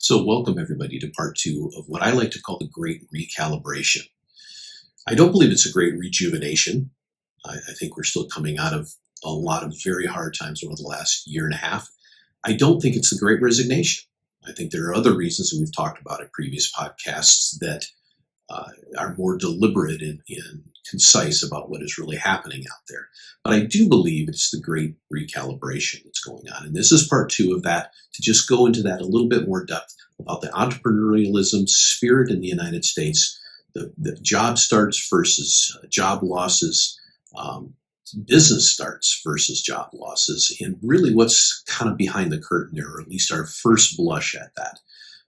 So welcome everybody to part two of what I like to call the great recalibration. I don't believe it's a great rejuvenation. I think we're still coming out of a lot of very hard times over the last year and a half. I don't think it's the great resignation. I think there are other reasons that we've talked about in previous podcasts that are more deliberate and concise about what is really happening out there. But I do believe it's the great recalibration that's going on. And this is part two of that, to just go into that a little bit more depth about the entrepreneurialism spirit in the United States, the job starts versus job losses, business starts versus job losses, and really what's kind of behind the curtain there, or at least our first blush at that.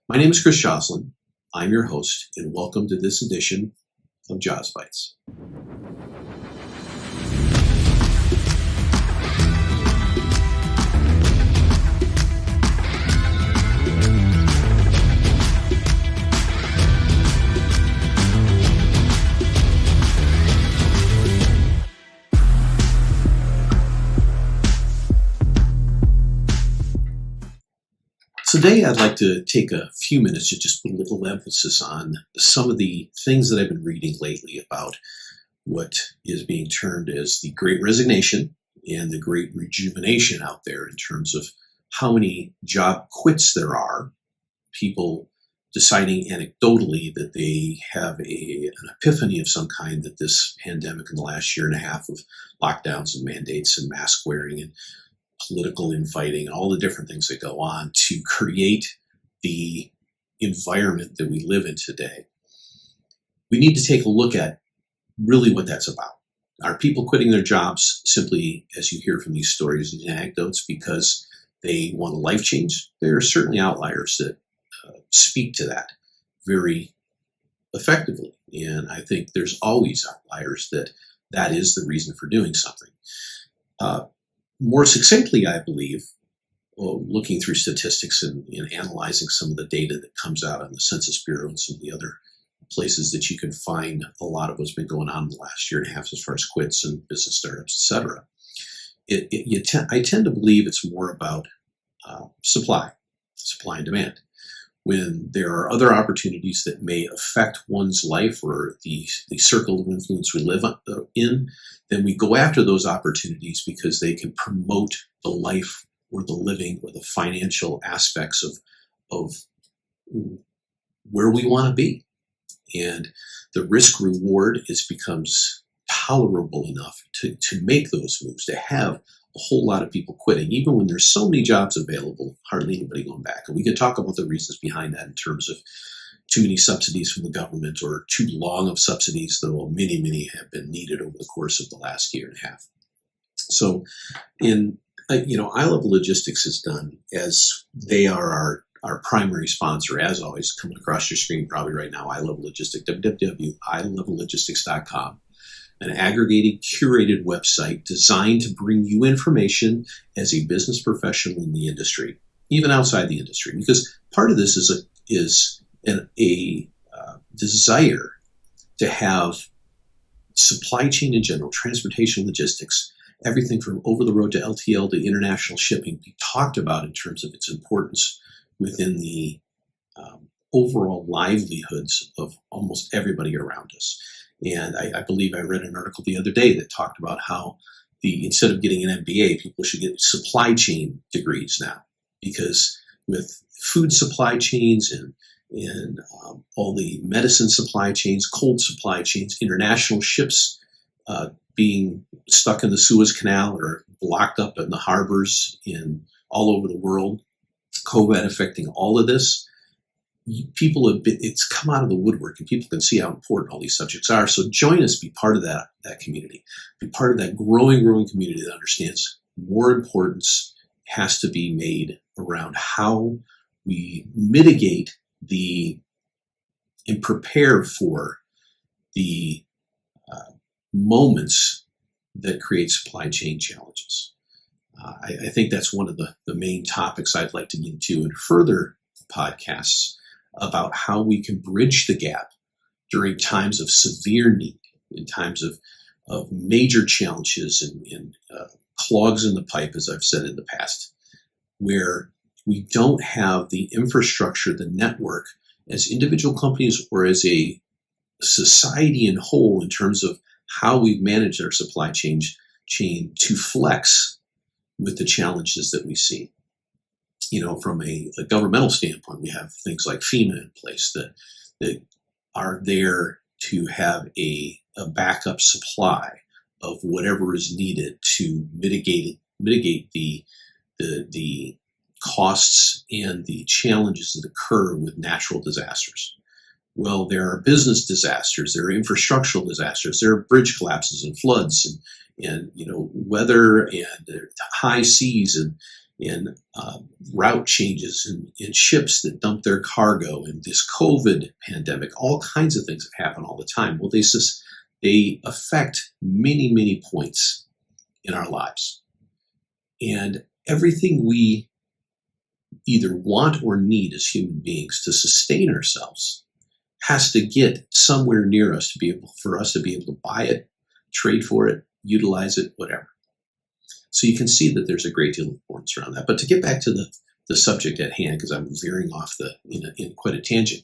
My name is Chris Joslin. I'm your host, and welcome to this edition of JOZ Bytes. Today, I'd like to take a few minutes to just put a little emphasis on some of the things that I've been reading lately about what is being termed as the Great Resignation and the Great Rejuvenation out there in terms of how many job quits there are, people deciding anecdotally that they have an epiphany of some kind that this pandemic in the last year and a half of lockdowns and mandates and mask wearing and political infighting, all the different things that go on to create the environment that we live in today. We need to take a look at really what that's about. Are people quitting their jobs simply, as you hear from these stories and anecdotes, because they want a life change? There are certainly outliers that speak to that very effectively. And I think there's always outliers that is the reason for doing something. More succinctly, I believe, looking through statistics and analyzing some of the data that comes out on the Census Bureau and some of the other places that you can find a lot of what's been going on in the last year and a half as far as quits and business startups, et cetera. I tend to believe it's more about supply and demand. When there are other opportunities that may affect one's life or the circle of influence we live in, then we go after those opportunities because they can promote the life or the living or the financial aspects of where we want to be. And the risk reward becomes tolerable enough to make those moves, to have a whole lot of people quitting, even when there's so many jobs available, hardly anybody going back. And we could talk about the reasons behind that in terms of too many subsidies from the government or too long of subsidies, though many have been needed over the course of the last year and a half. So iLevel Logistics is done, as they are our primary sponsor, as always, coming across your screen probably right now, iLevel Logistics, www.ilevellogistics.com. An aggregated, curated website designed to bring you information as a business professional in the industry, even outside the industry, because part of this is a desire to have supply chain in general, transportation, logistics, everything from over the road to LTL to international shipping be talked about in terms of its importance within the overall livelihoods of almost everybody around us. And I believe I read an article the other day that talked about how instead of getting an MBA, people should get supply chain degrees now, because with food supply chains and all the medicine supply chains, cold supply chains, international ships being stuck in the Suez Canal or blocked up in the harbors all over the world, COVID affecting all of this, it's come out of the woodwork, and people can see how important all these subjects are. So join us, be part of that community, be part of that growing community that understands more importance has to be made around how we mitigate and prepare for the moments that create supply chain challenges. I think that's one of the main topics I'd like to get into in further podcasts about how we can bridge the gap during times of severe need, in times of major challenges and clogs in the pipe, as I've said in the past, where we don't have the infrastructure, the network, as individual companies or as a society in whole in terms of how we've managed our supply chain to flex with the challenges that we see. From a governmental standpoint, we have things like FEMA in place that are there to have a backup supply of whatever is needed to mitigate the costs and the challenges that occur with natural disasters. Well, there are business disasters, there are infrastructural disasters, there are bridge collapses and floods and weather and high seas and route changes and ships that dump their cargo and this COVID pandemic, all kinds of things that happen all the time. Well, they affect many, many points in our lives. And everything we either want or need as human beings to sustain ourselves has to get somewhere near us for us to be able to buy it, trade for it, utilize it, whatever. So you can see that there's a great deal of importance around that. But to get back to the subject at hand, because I'm veering off in quite a tangent,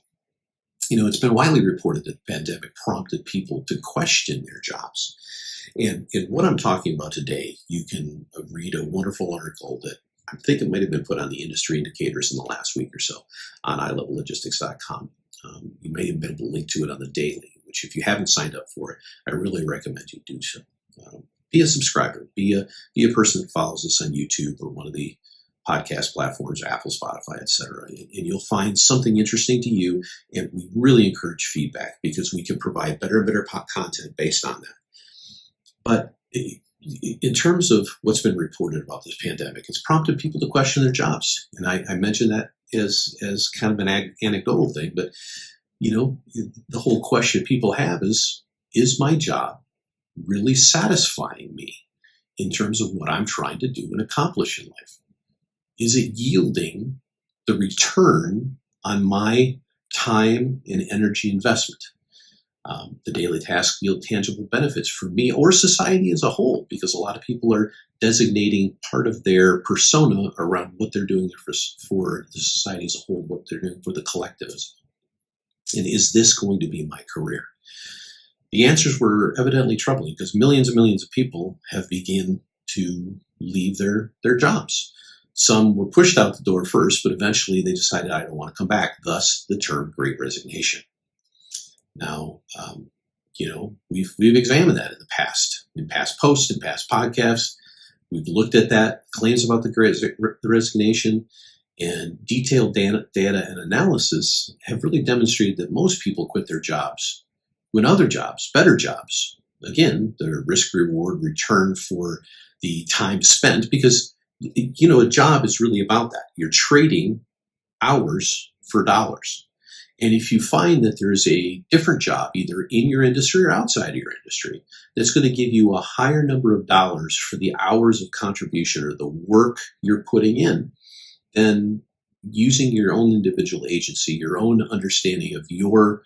it's been widely reported that the pandemic prompted people to question their jobs. And what I'm talking about today, you can read a wonderful article that I think it might have been put on the industry indicators in the last week or so on iLevelLogistics.com. You may have been able to link to it on the daily, which if you haven't signed up for it, I really recommend you do so. Be a subscriber, be a person that follows us on YouTube or one of the podcast platforms, Apple, Spotify, etc. And you'll find something interesting to you. And we really encourage feedback because we can provide better and better content based on that. But in terms of what's been reported about this pandemic, it's prompted people to question their jobs. And I mentioned that as kind of an anecdotal thing, but the whole question people have is my job really satisfying me in terms of what I'm trying to do and accomplish in life? Is it yielding the return on my time and energy investment? The daily tasks yield tangible benefits for me or society as a whole, because a lot of people are designating part of their persona around what they're doing for the society as a whole, what they're doing for the collective as a whole. And is this going to be my career? The answers were evidently troubling because millions and millions of people have begun to leave their jobs. Some were pushed out the door first, but eventually they decided, I don't want to come back, thus the term Great Resignation. Now, we've examined that in past posts, in past podcasts. We've looked at that, claims about the resignation, and detailed data and analysis have really demonstrated that most people quit their jobs when other jobs, better jobs, again, the risk-reward return for the time spent, because, a job is really about that. You're trading hours for dollars. And if you find that there's a different job, either in your industry or outside of your industry, that's going to give you a higher number of dollars for the hours of contribution or the work you're putting in, then using your own individual agency, your own understanding of your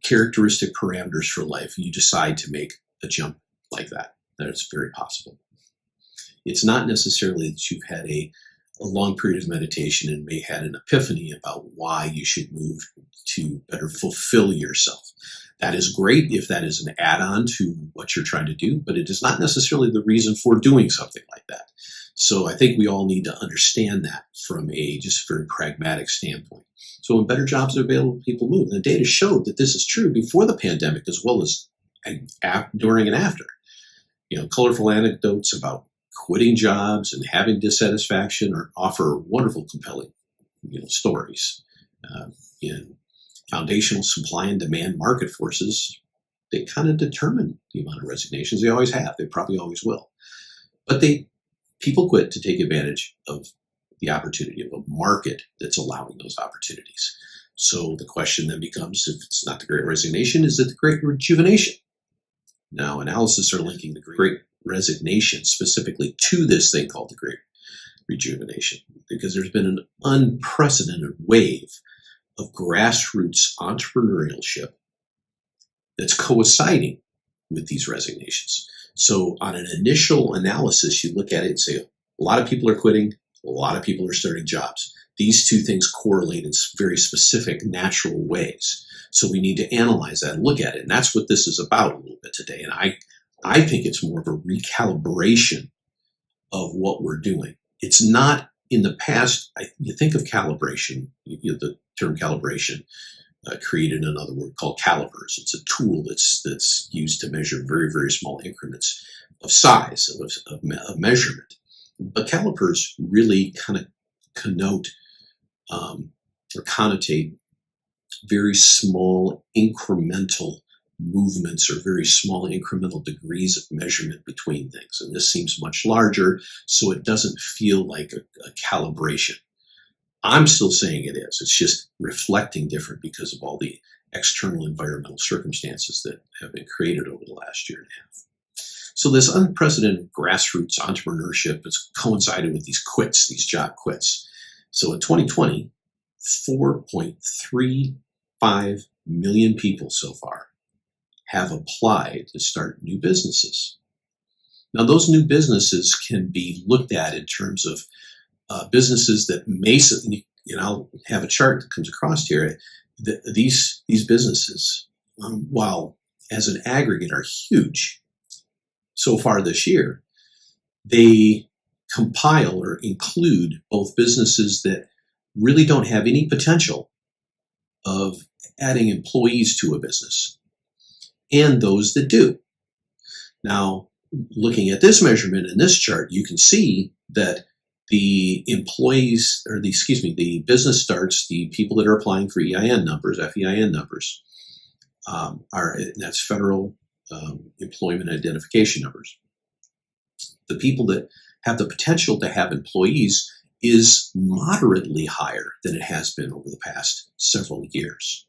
characteristic parameters for life, you decide to make a jump like that. That's very possible. It's not necessarily that you've had a long period of meditation and may have had an epiphany about why you should move to better fulfill yourself. That is great if that is an add-on to what you're trying to do, but it is not necessarily the reason for doing something like that. So I think we all need to understand that from a just very pragmatic standpoint. So when better jobs are available, people move. And the data showed that this is true before the pandemic as well as during and after. Colorful anecdotes about quitting jobs and having dissatisfaction offer wonderful, compelling stories. In foundational supply and demand market forces, they kind of determine the amount of resignations. They always have. They probably always will. But people quit to take advantage of the opportunity of a market that's allowing those opportunities. So the question then becomes, if it's not the Great Resignation, is it the Great Rejuvenation? Now, analysis are linking the Great Resignation specifically to this thing called the Great Rejuvenation, because there's been an unprecedented wave of grassroots entrepreneurship that's coinciding with these resignations. So on an initial analysis, you look at it and say, a lot of people are quitting, A lot of people are starting jobs. These two things correlate in very specific, natural ways. So we need to analyze that and look at it. And that's what this is about a little bit today. And I think it's more of a recalibration of what we're doing. It's not in the past. You think of calibration, the term calibration created another word called calipers. It's a tool that's used to measure very, very small increments of size, of measurement. But calipers really kind of connote or connotate very small incremental movements or very small incremental degrees of measurement between things. And this seems much larger, so it doesn't feel like a calibration. I'm still saying it is. It's just reflecting different because of all the external environmental circumstances that have been created over the last year and a half. So this unprecedented grassroots entrepreneurship has coincided with these quits, these job quits. So in 2020, 4.35 million people so far have applied to start new businesses. Now, those new businesses can be looked at in terms of businesses that may, I'll have a chart that comes across here. These businesses, while as an aggregate are huge so far this year, they compile or include both businesses that really don't have any potential of adding employees to a business and those that do. Now, looking at this measurement in this chart, you can see that the business starts, the people that are applying for FEIN numbers, that's federal employment identification numbers. The people that have the potential to have employees is moderately higher than it has been over the past several years,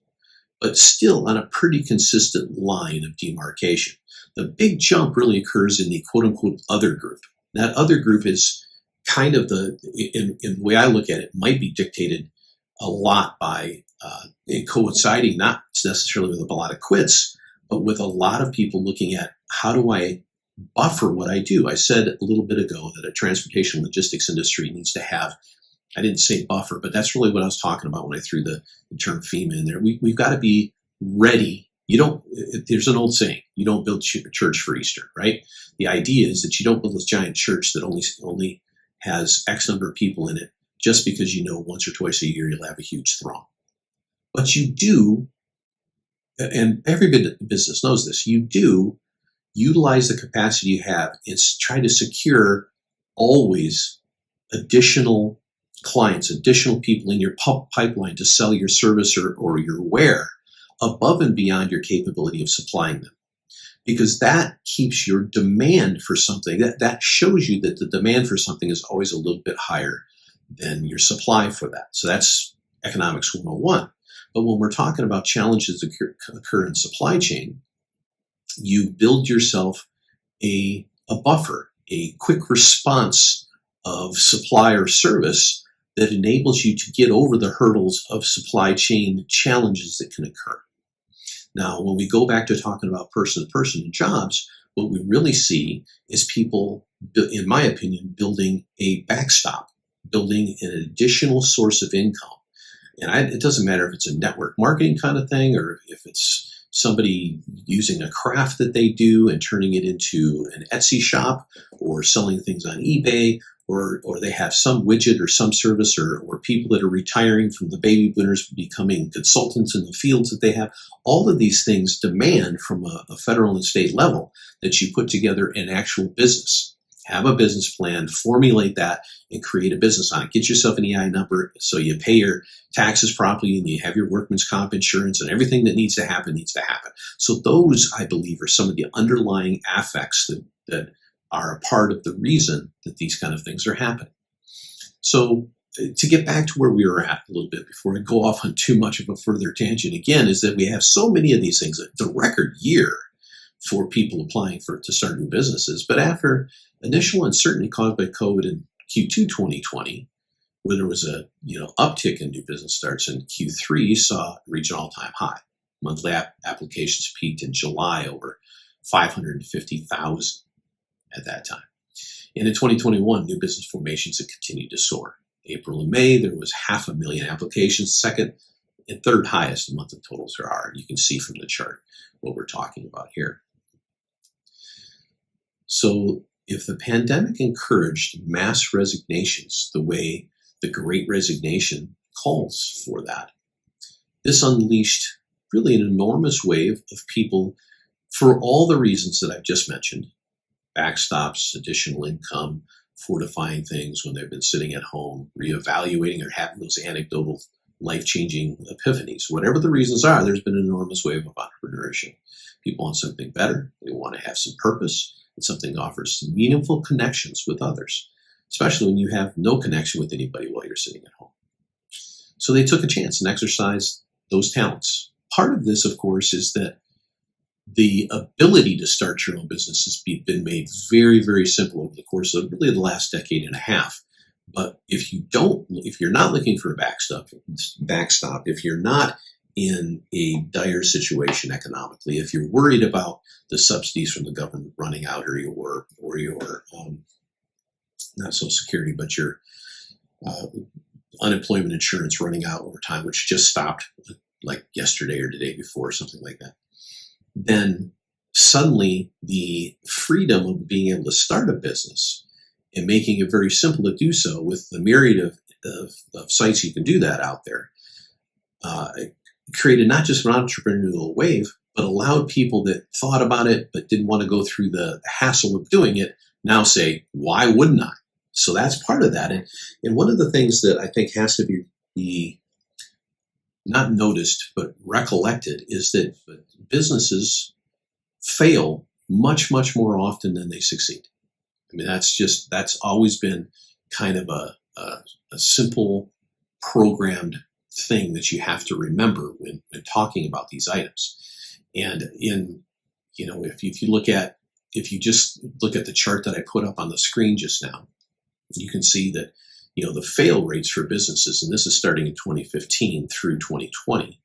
but still on a pretty consistent line of demarcation. The big jump really occurs in the quote-unquote other group. That other group is kind of in the way I look at it, might be dictated a lot by coinciding, not necessarily with a lot of quits, but with a lot of people looking at how do I buffer what I do. I said a little bit ago that a transportation logistics industry needs to have, I didn't say buffer, but that's really what I was talking about when I threw the term FEMA in there. We've got to be ready. There's an old saying, you don't build church for Easter, right? The idea is that you don't build this giant church that only has X number of people in it just because once or twice a year you'll have a huge throng. But you do, and every business knows this, you do utilize the capacity you have and try to secure always additional clients, additional people in your pipeline to sell your service or your ware above and beyond your capability of supplying them. Because that keeps your demand for something, that shows you that the demand for something is always a little bit higher than your supply for that. So that's economics 101. But when we're talking about challenges that occur in supply chain, you build yourself a buffer, a quick response of supply or service that enables you to get over the hurdles of supply chain challenges that can occur. Now, when we go back to talking about person-to-person and jobs, what we really see is people, in my opinion, building a backstop, building an additional source of income. And it doesn't matter if it's a network marketing kind of thing or if it's somebody using a craft that they do and turning it into an Etsy shop or selling things on eBay, or they have some widget or some service or people that are retiring from the baby boomers becoming consultants in the fields that they have. All of these things demand from a federal and state level that you put together an actual business. Have a business plan, formulate that, and create a business on it. Get yourself an EI number so you pay your taxes properly and you have your workman's comp insurance and everything that needs to happen. So those, I believe, are some of the underlying affects that are a part of the reason that these kind of things are happening. So to get back to where we were at a little bit before I go off on too much of a further tangent again, is that we have so many of these things. It's a record year for people applying to start new businesses. But after initial uncertainty caused by COVID in Q2 2020, where there was a uptick in new business starts in Q3, saw reach an all-time high. Monthly applications peaked in July over 550,000 at that time. And in 2021, new business formations have continued to soar. April and May, there was 500,000 applications, second and third highest month of totals there are. You can see from the chart what we're talking about here. So if the pandemic encouraged mass resignations the way the Great Resignation calls for that, this unleashed really an enormous wave of people for all the reasons that I've just mentioned. Backstops, additional income, fortifying things when they've been sitting at home, reevaluating or having those anecdotal life-changing epiphanies. Whatever the reasons are, there's been an enormous wave of entrepreneurship. People want something better. They want to have some purpose and something that offers meaningful connections with others, especially when you have no connection with anybody while you're sitting at home. So they took a chance and exercised those talents. Part of this, of course, is that the ability to start your own business has been made very, very simple over the course of really the last decade and a half. But if you're not looking for a backstop, if you're not in a dire situation economically, if you're worried about the subsidies from the government running out, or your not Social Security, but your unemployment insurance running out over time, which just stopped like yesterday or the day before, something like that, then suddenly the freedom of being able to start a business and making it very simple to do so with the myriad of sites you can do that out there, created not just an entrepreneurial wave, but allowed people that thought about it but didn't want to go through the hassle of doing it now say, why wouldn't I? So that's part of that. And one of the things that I think has to be not noticed but recollected is that businesses fail much, much more often than they succeed. I mean, that's always been kind of a simple programmed thing that you have to remember when talking about these items. And if you just look at the chart that I put up on the screen just now, you can see that, the fail rates for businesses, and this is starting in 2015 through 2020,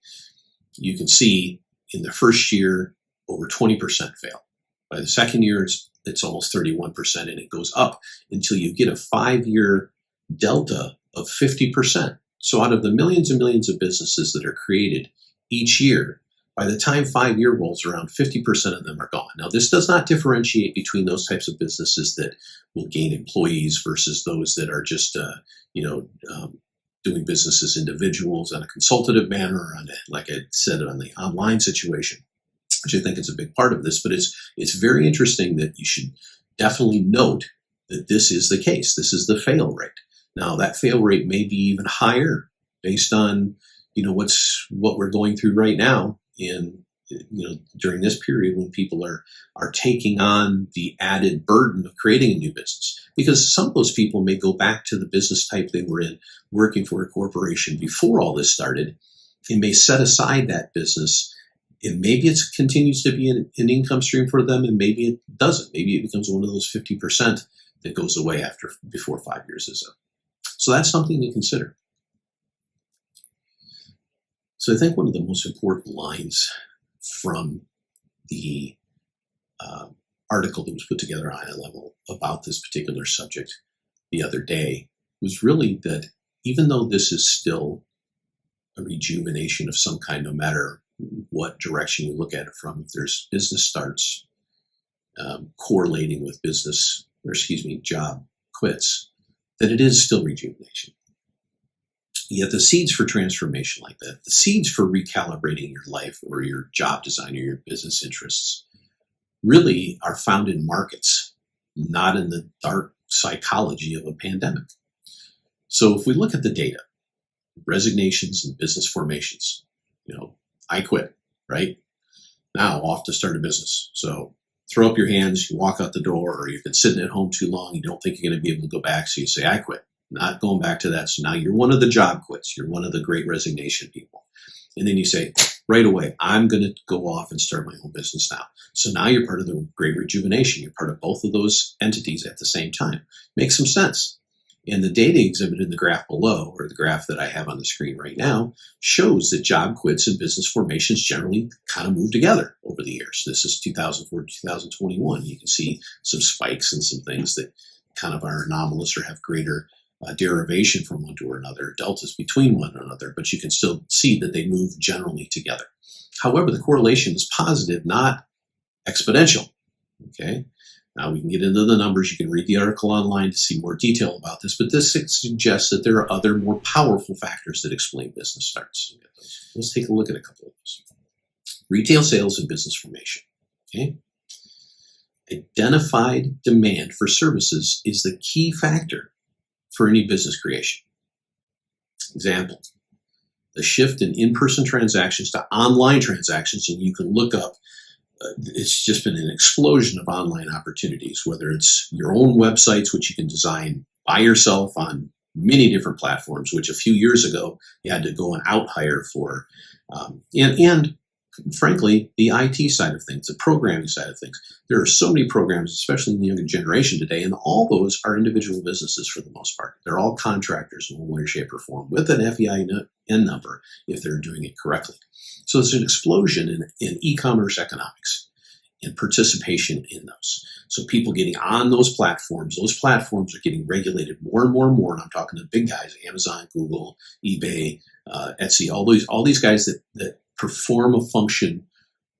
you can see in the first year, over 20% fail. By the second year, it's almost 31%, and it goes up until you get a 5-year delta of 50%. So out of the millions and millions of businesses that are created each year, by the time 5-year rolls around, 50% of them are gone. Now, this does not differentiate between those types of businesses that will gain employees versus those that are just, doing business as individuals on a consultative manner, or like I said, on the online situation, which I think is a big part of this. But it's very interesting that you should definitely note that this is the case. This is the fail rate. Now, that fail rate may be even higher based on, what we're going through right now during this period when people are taking on the added burden of creating a new business. Because some of those people may go back to the business type they were in, working for a corporation before all this started, and may set aside that business. And maybe it continues to be an income stream for them, and maybe it doesn't. Maybe it becomes one of those 50% that goes away before 5 years is up. So that's something to consider. So I think one of the most important lines from the article that was put together on iLevel about this particular subject the other day was really that even though this is still a rejuvenation of some kind, no matter what direction you look at it from, if there's business starts correlating with job quits, that it is still rejuvenation. Yet the seeds for transformation like that, the seeds for recalibrating your life or your job design or your business interests, really are found in markets, not in the dark psychology of a pandemic. So if we look at the data, resignations and business formations, I quit, right? Now off to start a business. So throw up your hands, you walk out the door, or you've been sitting at home too long, you don't think you're going to be able to go back, so you say, I quit. Not going back to that. So now you're one of the job quits. You're one of the great resignation people. And then you say, right away, I'm going to go off and start my own business now. So now you're part of the great rejuvenation. You're part of both of those entities at the same time. Makes some sense. And the data exhibited in the graph below, or the graph that I have on the screen right now, shows that job quits and business formations generally kind of move together over the years. This is 2004 to 2021. You can see some spikes and some things that kind of are anomalous or have greater derivation from one to another, deltas between one another, but you can still see that they move generally together. However, the correlation is positive, not exponential. Okay. Now we can get into the numbers. You can read the article online to see more detail about this, but this suggests that there are other more powerful factors that explain business starts. Let's take a look at a couple of those. Retail sales and business formation. Okay. Identified demand for services is the key factor for any business creation. Example, the shift in-person transactions to online transactions, and you can look up, it's just been an explosion of online opportunities, whether it's your own websites, which you can design by yourself on many different platforms, which a few years ago you had to go and out-hire for, and frankly, the IT side of things, the programming side of things. There are so many programs, especially in the younger generation today, and all those are individual businesses for the most part. They're all contractors in one way, shape, or form with an FEIN number if they're doing it correctly. So there's an explosion in e-commerce economics and participation in those. So people getting on those platforms are getting regulated more and more and more. And I'm talking to big guys, Amazon, Google, eBay, Etsy, all these guys that perform a function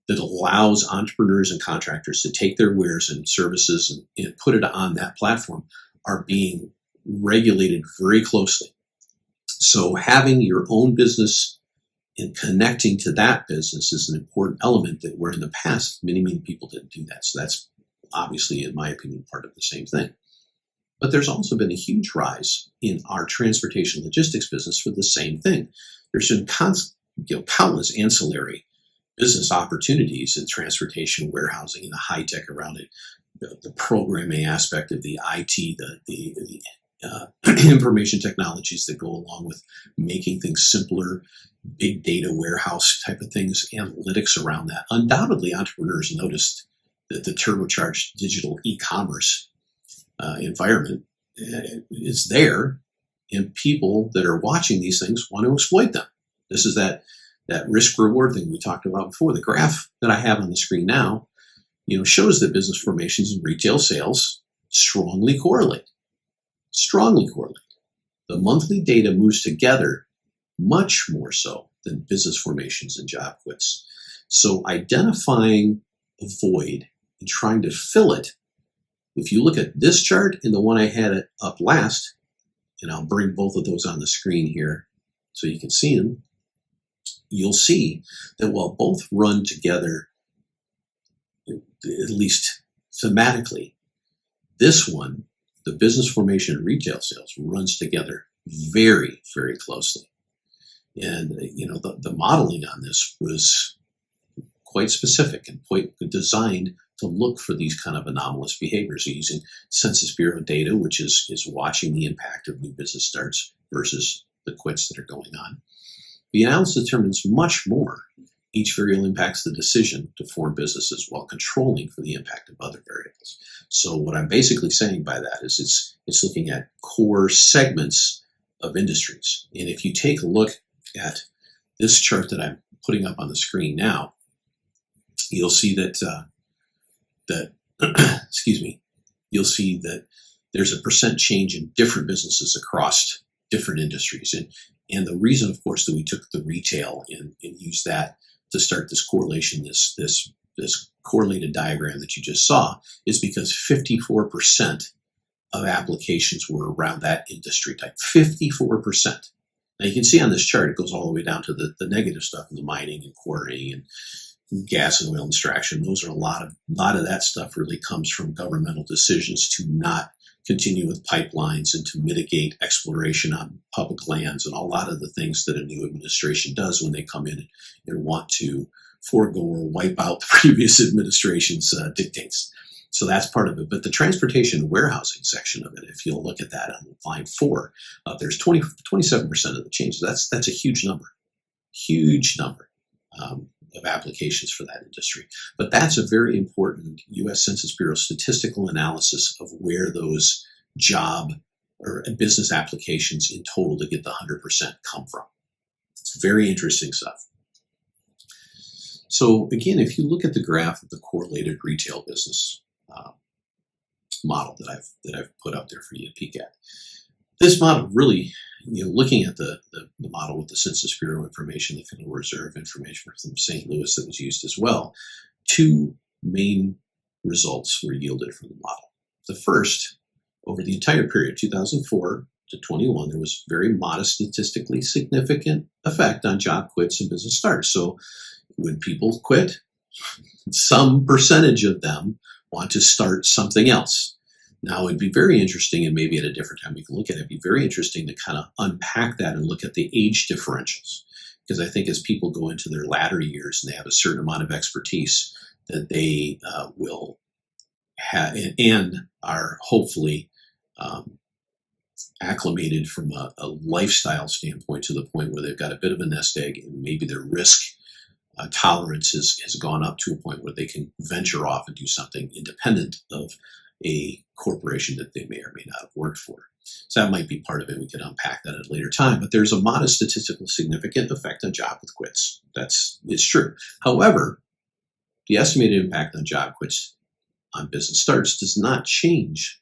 that allows entrepreneurs and contractors to take their wares and services and put it on that platform are being regulated very closely. So having your own business and connecting to that business is an important element that where in the past, many people didn't do that. So that's obviously, in my opinion, part of the same thing. But there's also been a huge rise in our transportation logistics business for the same thing. There's been countless ancillary business opportunities in transportation, warehousing, and the high tech around it, the programming aspect of the IT, the information technologies that go along with making things simpler, big data warehouse type of things, analytics around that. Undoubtedly, entrepreneurs noticed that the turbocharged digital e-commerce environment is there, and people that are watching these things want to exploit them. This is that risk-reward thing we talked about before. The graph that I have on the screen now, shows that business formations and retail sales strongly correlate. Strongly correlate. The monthly data moves together much more so than business formations and job quits. So identifying a void and trying to fill it, if you look at this chart and the one I had up last, and I'll bring both of those on the screen here so you can see them, you'll see that while both run together, at least thematically, this one, the business formation and retail sales, runs together very, very closely. And, the modeling on this was quite specific and quite designed to look for these kind of anomalous behaviors using Census Bureau data, which is watching the impact of new business starts versus the quits that are going on. The analysis determines much more. Each variable impacts the decision to form businesses while controlling for the impact of other variables. So what I'm basically saying by that is it's looking at core segments of industries. And if you take a look at this chart that I'm putting up on the screen now, you'll see that you'll see that there's a percent change in different businesses across different industries. And the reason, of course, that we took the retail and used that to start this correlation, this correlated diagram that you just saw, is because 54% of applications were around that industry type. 54%. Now you can see on this chart, it goes all the way down to the negative stuff, the mining and quarrying and gas and oil extraction. Those are a lot of that stuff really comes from governmental decisions to not continue with pipelines and to mitigate exploration on public lands and a lot of the things that a new administration does when they come in and want to forego or wipe out the previous administration's dictates. So that's part of it. But the transportation and warehousing section of it, if you'll look at that on line 4, there's 27% of the changes. That's a huge number of applications for that industry. But that's a very important U.S. Census Bureau statistical analysis of where those job or business applications in total to get the 100% come from. It's very interesting stuff. So again, if you look at the graph of the correlated retail business, model that I've put up there for you to peek at. This model really, looking at the model with the Census Bureau information, the Federal Reserve information from St. Louis that was used as well, two main results were yielded from the model. The first, over the entire period, 2004 to 21, there was very modest, statistically significant effect on job quits and business starts. So when people quit, some percentage of them want to start something else. Now, it'd be very interesting, and maybe at a different time we can look at it, it'd be very interesting to kind of unpack that and look at the age differentials. Because I think as people go into their latter years and they have a certain amount of expertise, that they will have and are hopefully acclimated from a lifestyle standpoint to the point where they've got a bit of a nest egg and maybe their risk tolerance has gone up to a point where they can venture off and do something independent of a corporation that they may or may not have worked for. So that might be part of it. We could unpack that at a later time. But there's a modest statistical significant effect on job quits. It's true. However, the estimated impact on job quits on business starts does not change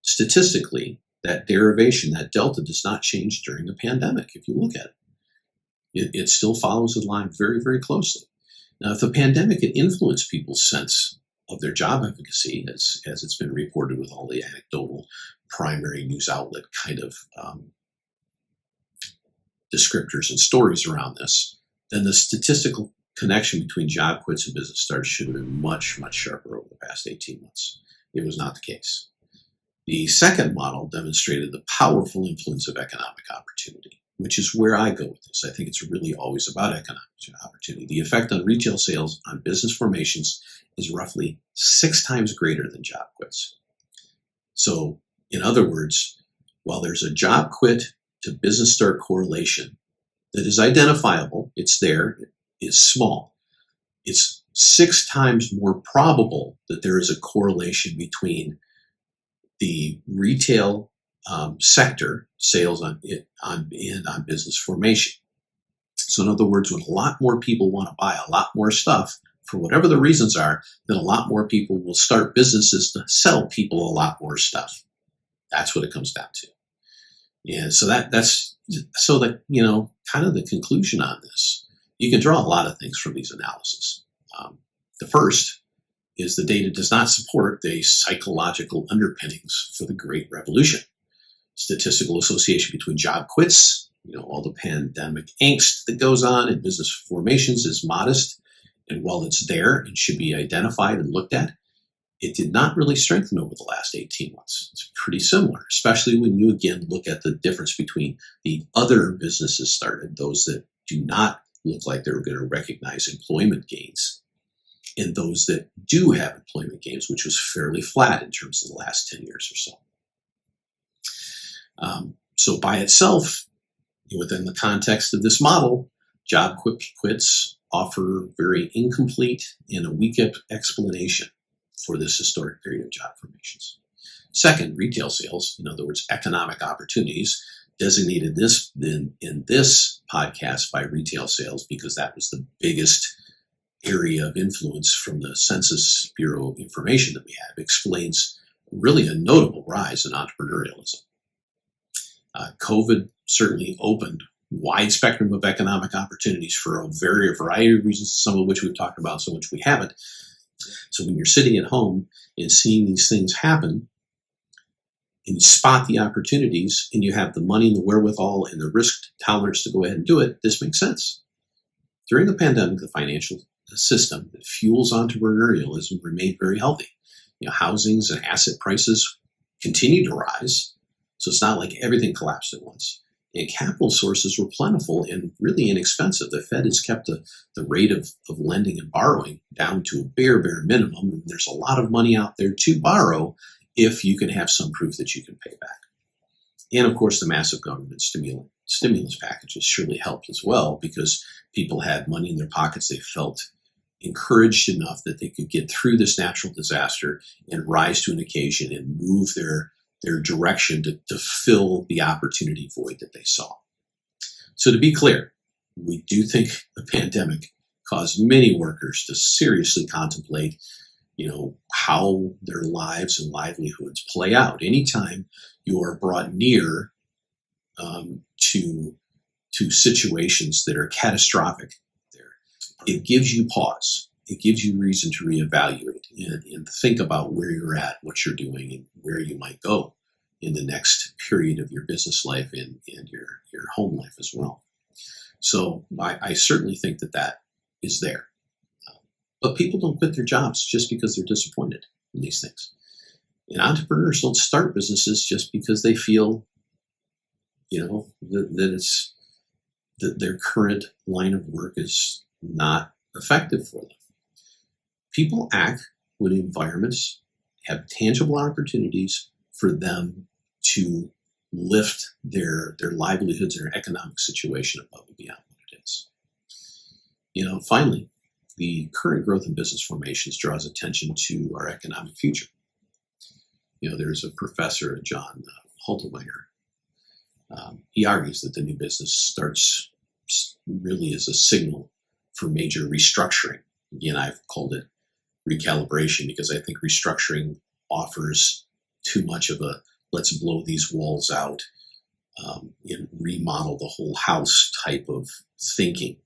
statistically. That derivation, that delta, does not change during the pandemic. If you look at it, it still follows the line very, very closely. Now, if the pandemic had influenced people's sense of their job efficacy, as it's been reported with all the anecdotal primary news outlet kind of descriptors and stories around this, then the statistical connection between job quits and business starts should have been much, much sharper over the past 18 months. It was not the case. The second model demonstrated the powerful influence of economic opportunity, which is where I go with this. I think it's really always about economic opportunity. The effect on retail sales on business formations is roughly 6 times greater than job quits. So, in other words, while there's a job quit to business start correlation that is identifiable, it's there, it's small. It's 6 times more probable that there is a correlation between the retail sector sales on business formation. So in other words, when a lot more people want to buy a lot more stuff, for whatever the reasons are, then a lot more people will start businesses to sell people a lot more stuff. That's what it comes down to. Yeah, so that's kind of the conclusion on this. You can draw a lot of things from these analyses. The first is the data does not support the psychological underpinnings for the Great Revolution. Statistical association between job quits, all the pandemic angst that goes on in business formations is modest. And while it's there and should be identified and looked at, it did not really strengthen over the last 18 months. It's pretty similar, especially when you again look at the difference between the other businesses started, those that do not look like they're going to recognize employment gains, and those that do have employment gains, which was fairly flat in terms of the last 10 years or so. So by itself, within the context of this model, job quits offer very incomplete and a weak explanation for this historic period of job formations. Second, retail sales, in other words, economic opportunities, designated this in this podcast by retail sales because that was the biggest area of influence from the Census Bureau information that we have, explains really a notable rise in entrepreneurialism. COVID certainly opened wide spectrum of economic opportunities for a variety of reasons, some of which we've talked about, some of which we haven't. So when you're sitting at home and seeing these things happen, and you spot the opportunities, and you have the money and the wherewithal and the risk tolerance to go ahead and do it, this makes sense. During the pandemic, the financial system that fuels entrepreneurialism remained very healthy. Housings and asset prices continued to rise, so it's not like everything collapsed at once. And capital sources were plentiful and really inexpensive. The Fed has kept the rate of lending and borrowing down to a bare minimum, and there's a lot of money out there to borrow if you can have some proof that you can pay back. And of course, the massive government stimulus packages surely helped as well because people had money in their pockets. They felt encouraged enough that they could get through this natural disaster and rise to an occasion and move their direction to fill the opportunity void that they saw. So to be clear, we do think the pandemic caused many workers to seriously contemplate how their lives and livelihoods play out. Anytime you are brought near to situations that are catastrophic, it gives you pause. It gives you reason to reevaluate and think about where you're at, what you're doing, and where you might go in the next period of your business life and your home life as well. So I certainly think that is there. But people don't quit their jobs just because they're disappointed in these things. And entrepreneurs don't start businesses just because they feel, that their current line of work is not effective for them. People act when environments have tangible opportunities for them to lift their livelihoods and their economic situation above and beyond what it is. Finally, the current growth in business formations draws attention to our economic future. There's a professor, John Halterwenger. He argues that the new business starts really as a signal for major restructuring. Again, I've called it recalibration because I think restructuring offers too much of a let's blow these walls out and remodel the whole house type of thinking,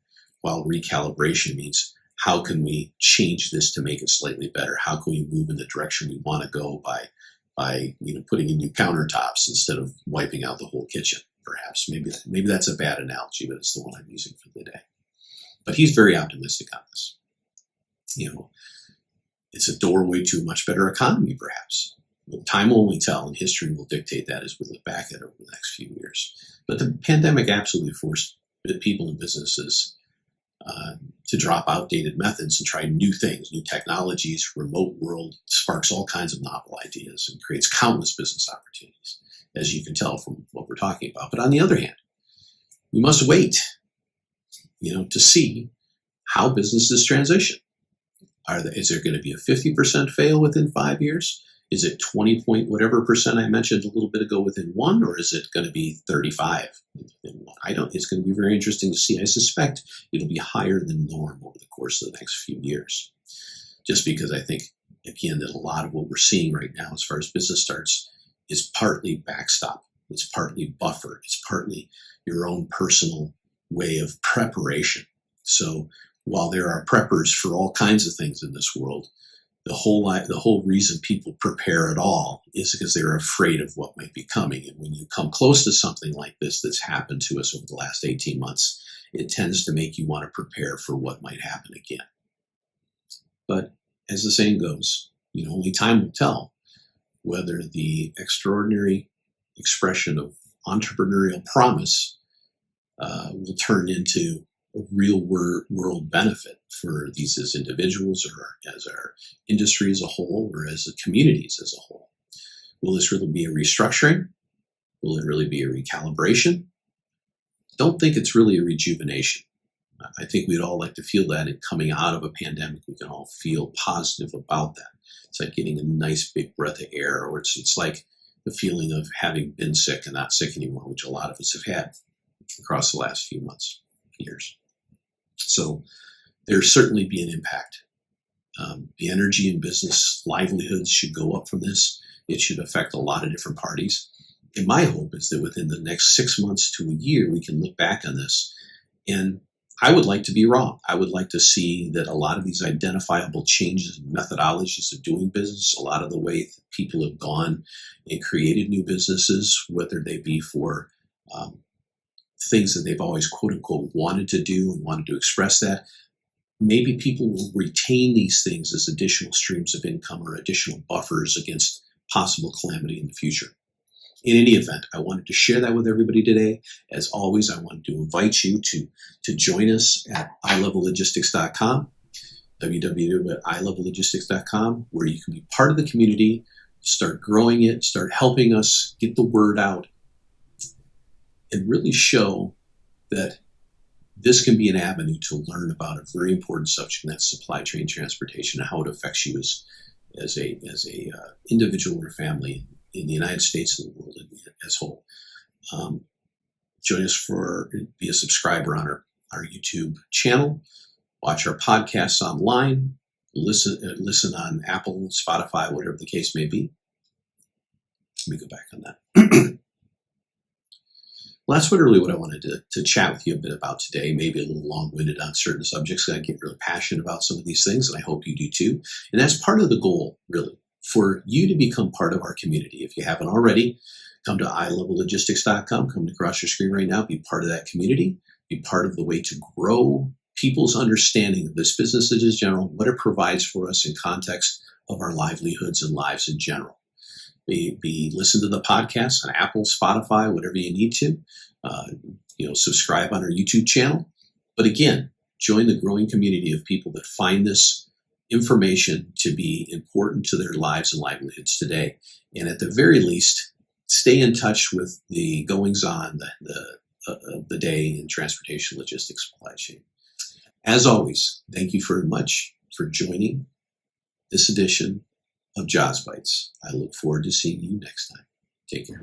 while recalibration means how can we change this to make it slightly better? How can we move in the direction we want to go by putting in new countertops instead of wiping out the whole kitchen? Perhaps maybe that's a bad analogy, but it's the one I'm using for the day. But he's very optimistic on this. It's a doorway to a much better economy, perhaps. Well, time will only tell, and history will dictate that as we look back at it over the next few years. But the pandemic absolutely forced people and businesses to drop outdated methods and try new things, new technologies. Remote world sparks all kinds of novel ideas and creates countless business opportunities, as you can tell from what we're talking about. But on the other hand, we must wait, to see how businesses transition. Is there going to be a 50% fail within 5 years? Is it 20 point whatever percent I mentioned a little bit ago within one, or is it going to be 35 within one? It's going to be very interesting to see. I suspect it'll be higher than norm over the course of the next few years. Just because I think, again, that a lot of what we're seeing right now as far as business starts is partly backstop. It's partly buffer. It's partly your own personal way of preparation. So while there are preppers for all kinds of things in this world, the whole reason people prepare at all is because they're afraid of what might be coming. And when you come close to something like this that's happened to us over the last 18 months, it tends to make you want to prepare for what might happen again. But as the saying goes, only time will tell whether the extraordinary expression of entrepreneurial promise will turn into a real world benefit for these as individuals or as our industry as a whole or as the communities as a whole. Will this really be a restructuring? Will it really be a recalibration? Don't think it's really a rejuvenation. I think we'd all like to feel that, and coming out of a pandemic, we can all feel positive about that. It's like getting a nice big breath of air, or it's like the feeling of having been sick and not sick anymore, which a lot of us have had across the last few months, years. So there's certainly be an impact. The energy in business livelihoods should go up from this. It should affect a lot of different parties. And my hope is that within the next 6 months to a year, we can look back on this. And I would like to be wrong. I would like to see that a lot of these identifiable changes in methodologies of doing business, a lot of the way people have gone and created new businesses, whether they be for things that they've always, quote unquote, wanted to do and wanted to express that. Maybe people will retain these things as additional streams of income or additional buffers against possible calamity in the future. In any event, I wanted to share that with everybody today. As always, I wanted to invite you to join us at iLevelLogistics.com, www.iLevelLogistics.com, where you can be part of the community, start growing it, start helping us get the word out, and really show that this can be an avenue to learn about a very important subject, and that's supply chain transportation and how it affects you as a individual or family in the United States and the world as a whole. Join us be a subscriber on our YouTube channel. Watch our podcasts online. listen on Apple, Spotify, whatever the case may be. Let me go back on that. Well, that's really what I wanted to chat with you a bit about today. Maybe a little long-winded on certain subjects. I get really passionate about some of these things, and I hope you do too. And that's part of the goal, really, for you to become part of our community. If you haven't already, come to iLevelLogistics.com. Come across your screen right now. Be part of that community. Be part of the way to grow people's understanding of this business in general, what it provides for us in context of our livelihoods and lives in general. Listen to the podcast on Apple, Spotify, whatever you need to. Subscribe on our YouTube channel. But again, join the growing community of people that find this information to be important to their lives and livelihoods today. And at the very least, stay in touch with the goings-on of the day in transportation, logistics, supply chain. As always, thank you very much for joining this edition of JOZ Bytes. I look forward to seeing you next time. Take care.